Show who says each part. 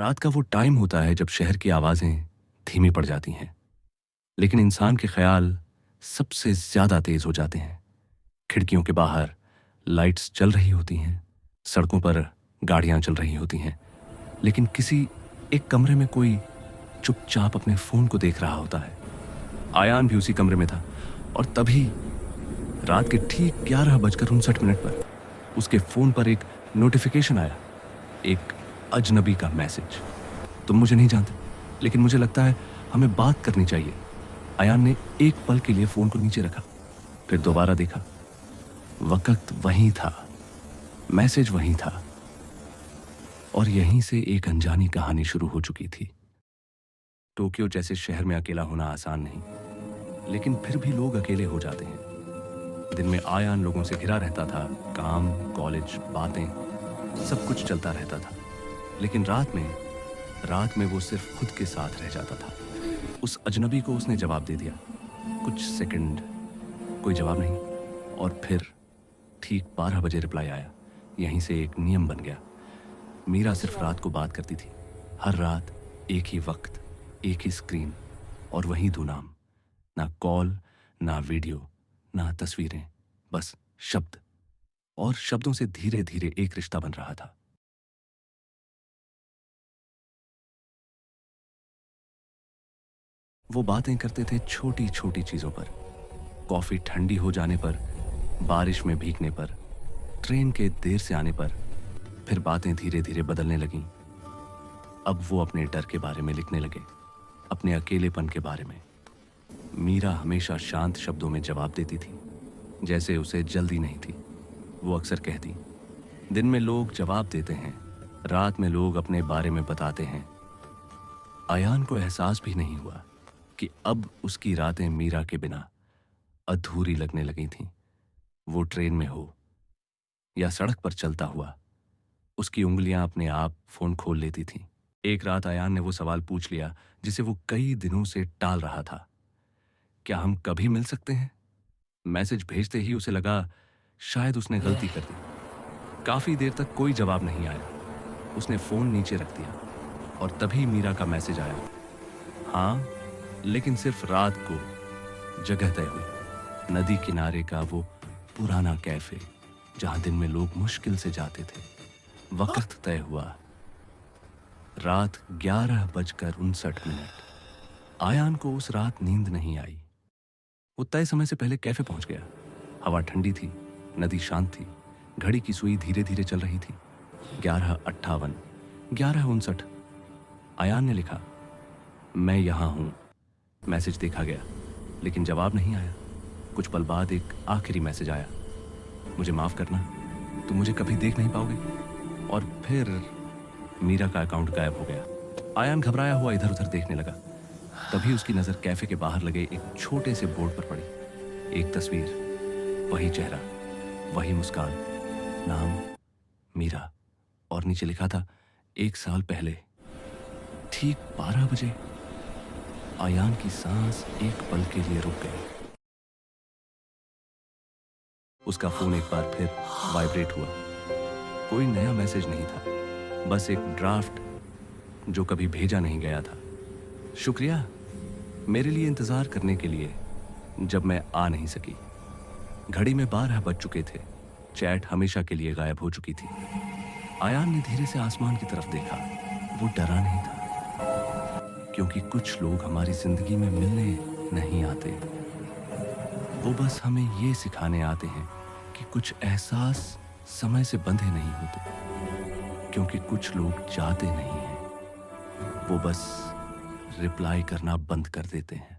Speaker 1: रात का वो टाइम होता है जब शहर की आवाज़ें धीमी पड़ जाती हैं, लेकिन इंसान के ख्याल सबसे ज़्यादा तेज़ हो जाते हैं। खिड़कियों के बाहर लाइट्स चल रही होती हैं, सड़कों पर गाड़ियाँ चल रही होती हैं, लेकिन किसी एक कमरे में कोई चुपचाप अपने फ़ोन को देख रहा होता है। आयान भी उसी कमरे में था और तभी रात के ठीक 11:59 पर उसके फ़ोन पर एक नोटिफिकेशन आया, एक अजनबी का मैसेज। तुम मुझे नहीं जानते, लेकिन मुझे लगता है हमें बात करनी चाहिए। आयान ने एक पल के लिए फ़ोन को नीचे रखा, फिर दोबारा देखा। वक्त वहीं था, मैसेज वहीं था, और यहीं से एक अनजानी कहानी शुरू हो चुकी थी। टोक्यो जैसे शहर में अकेला होना आसान नहीं, लेकिन फिर भी लोग अकेले हो जाते हैं। दिन में आयान लोगों से घिरा रहता था, काम, कॉलेज, बातें, सब कुछ चलता रहता था। लेकिन रात में वो सिर्फ खुद के साथ रह जाता था। उस अजनबी को उसने जवाब दे दिया। कुछ सेकंड, कोई जवाब नहीं, और फिर ठीक 12 बजे रिप्लाई आया। यहीं से एक नियम बन गया। मीरा सिर्फ रात को बात करती थी, हर रात एक ही वक्त, एक ही स्क्रीन, और वही दो नाम। ना कॉल, ना वीडियो, ना तस्वीरें, बस शब्द। और शब्दों से धीरे धीरे एक रिश्ता बन रहा था। वो बातें करते थे छोटी छोटी चीजों पर, कॉफी ठंडी हो जाने पर, बारिश में भीगने पर, ट्रेन के देर से आने पर। फिर बातें धीरे धीरे बदलने लगीं। अब वो अपने डर के बारे में लिखने लगे, अपने अकेलेपन के बारे में। मीरा हमेशा शांत शब्दों में जवाब देती थी, जैसे उसे जल्दी नहीं थी। वो अक्सर कहती, दिन में लोग जवाब देते हैं, रात में लोग अपने बारे में बताते हैं। आयान को एहसास भी नहीं हुआ कि अब उसकी रातें मीरा के बिना अधूरी लगने लगी थीं। वो ट्रेन में हो या सड़क पर चलता हुआ, उसकी उंगलियां अपने आप फोन खोल लेती थीं। एक रात आयान ने वो सवाल पूछ लिया जिसे वो कई दिनों से टाल रहा था, क्या हम कभी मिल सकते हैं? मैसेज भेजते ही उसे लगा शायद उसने गलती कर दी। काफी देर तक कोई जवाब नहीं आया। उसने फोन नीचे रख दिया और तभी मीरा का मैसेज आया। हाँ, लेकिन सिर्फ रात को। जगह तय हुई, नदी किनारे का वो पुराना कैफे जहां दिन में लोग मुश्किल से जाते थे। वक्त तय हुआ, रात 11:59। आयान को उस रात नींद नहीं आई। वो तय समय से पहले कैफे पहुंच गया। हवा ठंडी थी, नदी शांत थी, घड़ी की सुई धीरे धीरे चल रही थी। 11:58, 11:59। आयान ने लिखा, मैं यहां हूं। मैसेज देखा गया, लेकिन जवाब नहीं आया। कुछ पल बाद एक आखिरी मैसेज आया, मुझे माफ करना, तुम मुझे कभी देख नहीं पाओगे। और फिर मीरा का अकाउंट गायब हो गया। आयान घबराया हुआ इधर उधर देखने लगा। तभी उसकी नजर कैफे के बाहर लगे एक छोटे से बोर्ड पर पड़ी। एक तस्वीर, वही चेहरा, वही मुस्कान, नाम मीरा, और नीचे लिखा था, 1 साल पहले ठीक 12 बजे। आयान की सांस एक पल के लिए रुक गई। उसका फोन एक बार फिर वाइब्रेट हुआ। कोई नया मैसेज नहीं था, बस एक ड्राफ्ट जो कभी भेजा नहीं गया था। शुक्रिया मेरे लिए इंतजार करने के लिए जब मैं आ नहीं सकी। घड़ी में 12 बज चुके थे। चैट हमेशा के लिए गायब हो चुकी थी। आयान ने धीरे से आसमान की तरफ देखा। वो डरा नहीं था, क्योंकि कुछ लोग हमारी जिंदगी में मिलने नहीं आते। वो बस हमें ये सिखाने आते हैं कि कुछ एहसास समय से बंधे नहीं होते, क्योंकि कुछ लोग जाते नहीं हैं, वो बस रिप्लाई करना बंद कर देते हैं।